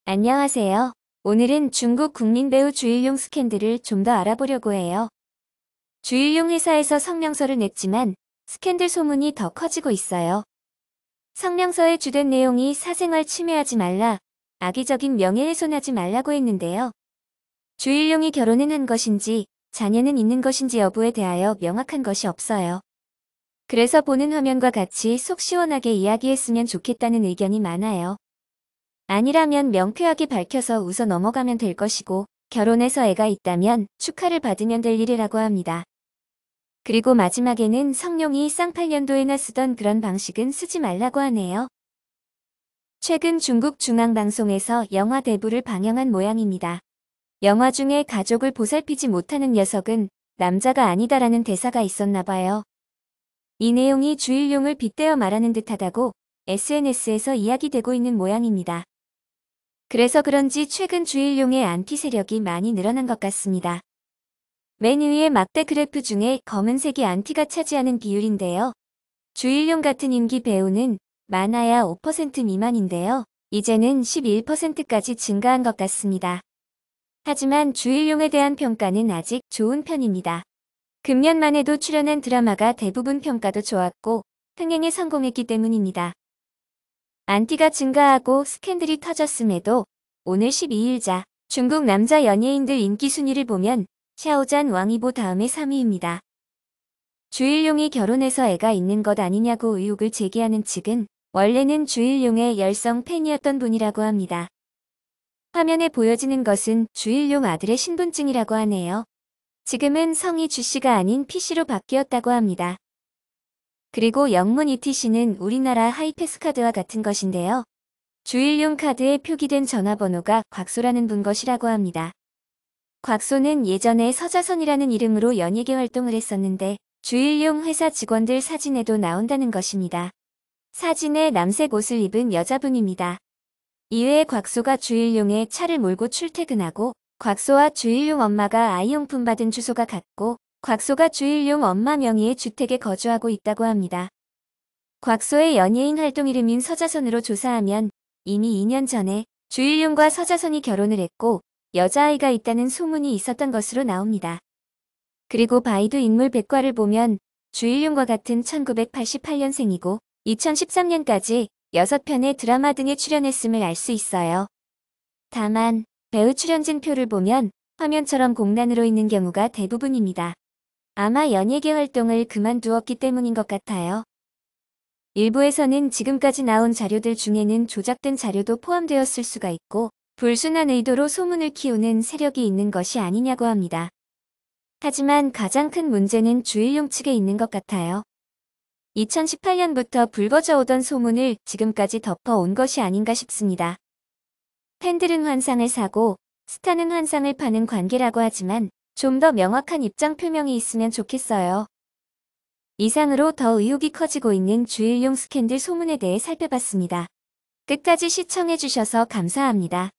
안녕하세요. 오늘은 중국 국민 배우 주일용 스캔들을 좀 더 알아보려고 해요. 주일용 회사에서 성명서를 냈지만 스캔들 소문이 더 커지고 있어요. 성명서의 주된 내용이 사생활 침해하지 말라, 악의적인 명예훼손하지 말라고 했는데요. 주일용이 결혼은 한 것인지 자녀는 있는 것인지 여부에 대하여 명확한 것이 없어요. 그래서 보는 화면과 같이 속 시원하게 이야기했으면 좋겠다는 의견이 많아요. 아니라면 명쾌하게 밝혀서 웃어 넘어가면 될 것이고, 결혼해서 애가 있다면 축하를 받으면 될 일이라고 합니다. 그리고 마지막에는 성룡이 쌍팔년도에나 쓰던 그런 방식은 쓰지 말라고 하네요. 최근 중국 중앙방송에서 영화 대부를 방영한 모양입니다. 영화 중에 가족을 보살피지 못하는 녀석은 남자가 아니다라는 대사가 있었나 봐요. 이 내용이 주일용을 빗대어 말하는 듯하다고 SNS에서 이야기되고 있는 모양입니다. 그래서 그런지 최근 주일용의 안티 세력이 많이 늘어난 것 같습니다. 맨 위의 막대 그래프 중에 검은색이 안티가 차지하는 비율인데요. 주일용 같은 인기 배우는 많아야 5% 미만인데요. 이제는 11%까지 증가한 것 같습니다. 하지만 주일용에 대한 평가는 아직 좋은 편입니다. 금년만 해도 출연한 드라마가 대부분 평가도 좋았고 흥행에 성공했기 때문입니다. 안티가 증가하고 스캔들이 터졌음에도 오늘 12일자 중국 남자 연예인들 인기 순위를 보면 샤오잔 왕이보 다음에 3위입니다. 주일용이 결혼해서 애가 있는 것 아니냐고 의혹을 제기하는 측은 원래는 주일용의 열성 팬이었던 분이라고 합니다. 화면에 보여지는 것은 주일용 아들의 신분증이라고 하네요. 지금은 성이 주씨가 아닌 피씨로 바뀌었다고 합니다. 그리고 영문 ETC는 우리나라 하이패스 카드와 같은 것인데요. 주일용 카드에 표기된 전화번호가 곽소라는 분 것이라고 합니다. 곽소는 예전에 서자선이라는 이름으로 연예계 활동을 했었는데 주일용 회사 직원들 사진에도 나온다는 것입니다. 사진에 남색 옷을 입은 여자분입니다. 이외에 곽소가 주일용의 차를 몰고 출퇴근하고 곽소와 주일용 엄마가 아이용품 받은 주소가 같고 곽소가 주일용 엄마 명의의 주택에 거주하고 있다고 합니다. 곽소의 연예인 활동 이름인 서자선으로 조사하면 이미 2년 전에 주일용과 서자선이 결혼을 했고 여자아이가 있다는 소문이 있었던 것으로 나옵니다. 그리고 바이두 인물 백과를 보면 주일용과 같은 1988년생이고 2013년까지 6편의 드라마 등에 출연했음을 알 수 있어요. 다만 배우 출연진표를 보면 화면처럼 공란으로 있는 경우가 대부분입니다. 아마 연예계 활동을 그만두었기 때문인 것 같아요. 일부에서는 지금까지 나온 자료들 중에는 조작된 자료도 포함되었을 수가 있고 불순한 의도로 소문을 키우는 세력이 있는 것이 아니냐고 합니다. 하지만 가장 큰 문제는 주일용 측에 있는 것 같아요. 2018년부터 불거져 오던 소문을 지금까지 덮어온 것이 아닌가 싶습니다. 팬들은 환상을 사고 스타는 환상을 파는 관계라고 하지만 좀 더 명확한 입장 표명이 있으면 좋겠어요. 이상으로 더 의혹이 커지고 있는 주일용 스캔들 소문에 대해 살펴봤습니다. 끝까지 시청해주셔서 감사합니다.